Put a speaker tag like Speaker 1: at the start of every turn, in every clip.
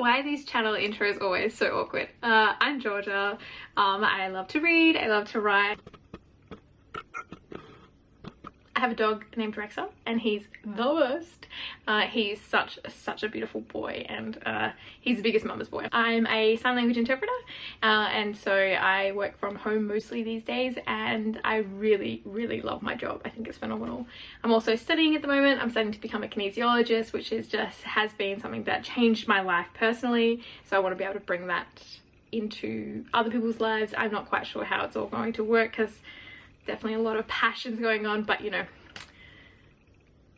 Speaker 1: Why are these channel intros always so awkward? I'm Georgia. I love to read, I love to write. I have a dog named Rexa and he's the worst. He's such a beautiful boy, and he's the biggest mama's boy. I'm a sign language interpreter, and so I work from home mostly these days, and I really love my job. I think it's phenomenal. I'm also studying at the moment. I'm studying to become a kinesiologist, which is has been something that changed my life personally, so I want to be able to bring that into other people's lives. I'm not quite sure how it's all going to work because definitely a lot of passions going on, but you know,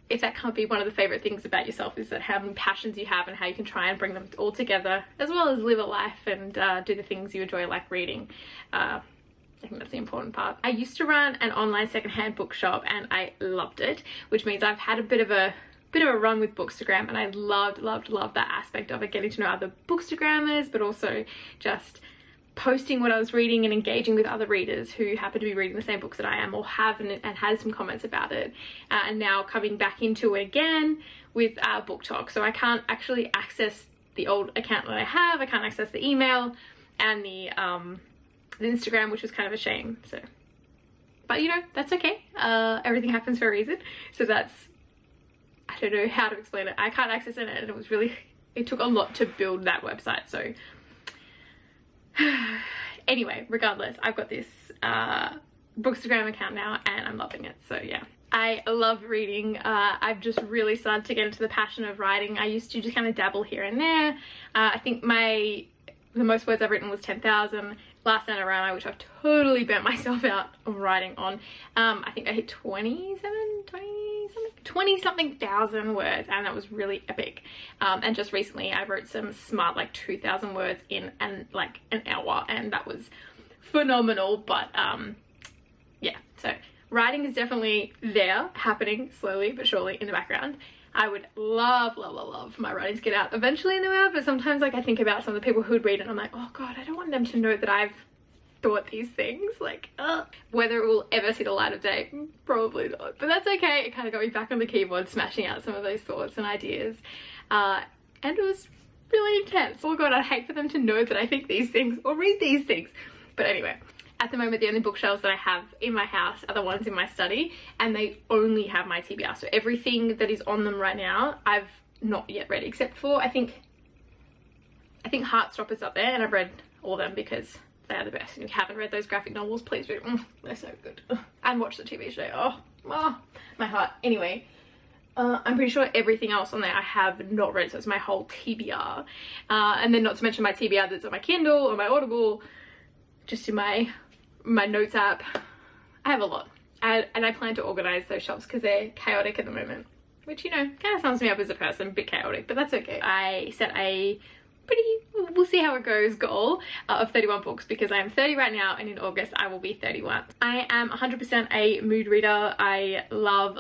Speaker 1: if that can't be one of the favorite things about yourself, is that how many passions you have and how you can try and bring them all together, as well as live a life and do the things you enjoy, like reading. I think that's the important part. I used to run an online secondhand bookshop and I loved it, which means I've had a bit of a run with Bookstagram, and I loved that aspect of it, getting to know other Bookstagrammers, but also just posting what I was reading and engaging with other readers who happen to be reading the same books that I am, or have, and had some comments about it. And now coming back into it again with Book Talk. So I can't actually access the old account that I have. I can't access the email and the Instagram, which was kind of a shame. So, but you know, that's okay. Everything happens for a reason. So that's, I don't know how to explain it. I can't access it, and it took a lot to build that website. So anyway, regardless, I've got this Bookstagram account now and I'm loving it. So yeah, I love reading. I've just really started to get into the passion of writing. I used to just kind of dabble here and there. I think the most words I've written was 10,000 last NaNoWriMo, which I've totally burnt myself out of writing on. I think I hit 20 something thousand words, and that was really epic. And just recently I wrote some smart, like 2,000 words in like an hour, and that was phenomenal. But yeah, so writing is definitely there, happening slowly but surely in the background. I would love for my writing to get out eventually in the web, but sometimes like I think about some of the people who'd read it and I'm like, oh god, I don't want them to know that I've thought these things. Like, whether it will ever see the light of day, probably not, but that's okay. It kind of got me back on the keyboard, smashing out some of those thoughts and ideas, and it was really intense. Oh god, I'd hate for them to know that I think these things or read these things. But anyway, at the moment the only bookshelves that I have in my house are the ones in my study, and they only have my TBR, so everything that is on them right now I've not yet read, except for I think Heartstopper's up there, and I've read all them because they are the best. And if you haven't read those graphic novels, please read them. They're so good. And watch the TV show. Oh, my heart. Anyway, I'm pretty sure everything else on there I have not read, so it's my whole TBR. And then not to mention my TBR that's on my Kindle or my Audible, just in my notes app. I have a lot. And I plan to organize those shops because they're chaotic at the moment, which, you know, kind of sums me up as a person, a bit chaotic, but that's okay. I set a we'll see how it goes goal of 31 books, because I am 30 right now, and in August I will be 31. I am 100% a mood reader. I love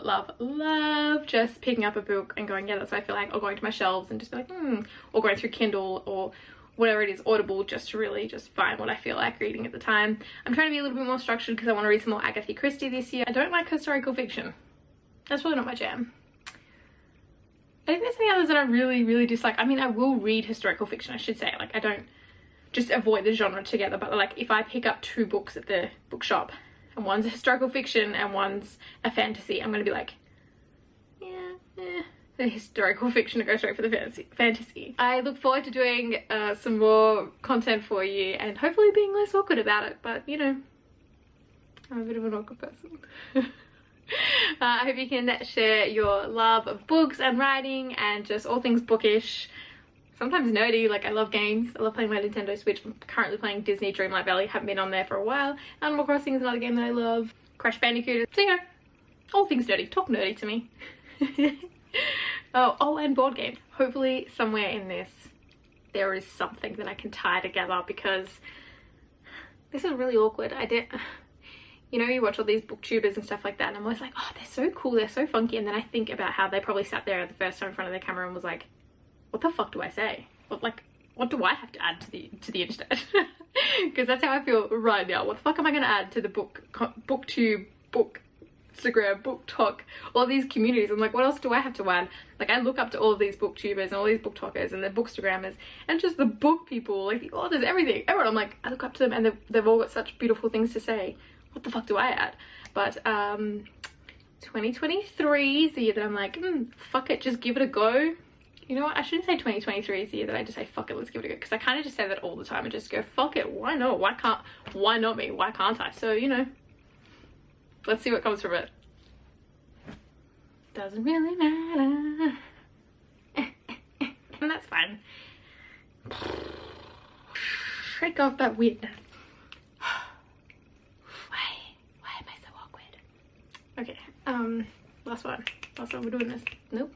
Speaker 1: just picking up a book and going, yeah, that's what I feel like, or going to my shelves and just be like, or going through Kindle or whatever it is, Audible, just to really just find what I feel like reading at the time. I'm trying to be a little bit more structured because I want to read some more Agatha Christie this year. I don't like historical fiction. That's really not my jam. I think there's any others that I really dislike. I mean, I will read historical fiction, I should say. Like, I don't just avoid the genre together, but like if I pick up 2 books at the bookshop and one's a historical fiction and one's a fantasy, I'm gonna be like, yeah, the historical fiction to go straight for the fantasy. I look forward to doing some more content for you and hopefully being less awkward about it, but you know, I'm a bit of an awkward person. I hope you can share your love of books and writing and just all things bookish, sometimes nerdy. Like, I love games. I love playing my Nintendo Switch. I'm currently playing Disney Dreamlight Valley, haven't been on there for a while. Animal Crossing is another game that I love. Crash Bandicoot. So yeah, all things nerdy. Talk nerdy to me. oh, and board games. Hopefully somewhere in this there is something that I can tie together, because this is really awkward. You know, you watch all these booktubers and stuff like that, and I'm always like, oh, they're so cool, they're so funky, and then I think about how they probably sat there the first time in front of their camera and was like, what the fuck do I say? What do I have to add to the internet? Because that's how I feel right now. What the fuck am I going to add to the BookTube book Instagram, BookTok, all these communities. I'm like, what else do I have to add? Like, I look up to all of these booktubers and all these BookTokers and the bookstagrammers and just the book people, like the authors, everything. Everyone, I'm like, I look up to them and they've all got such beautiful things to say. What the fuck do I add? But 2023 is the year that I'm like, fuck it, just give it a go. You know what, I shouldn't say 2023 is the year that I just say fuck it, let's give it a go, because I kind of just say that all the time and just go fuck it, why not, why not me, why can't I? So, you know, let's see what comes from it. Doesn't really matter. And that's fine. Shake off that weirdness. Why am I so awkward? Okay, last one we're doing this. Nope.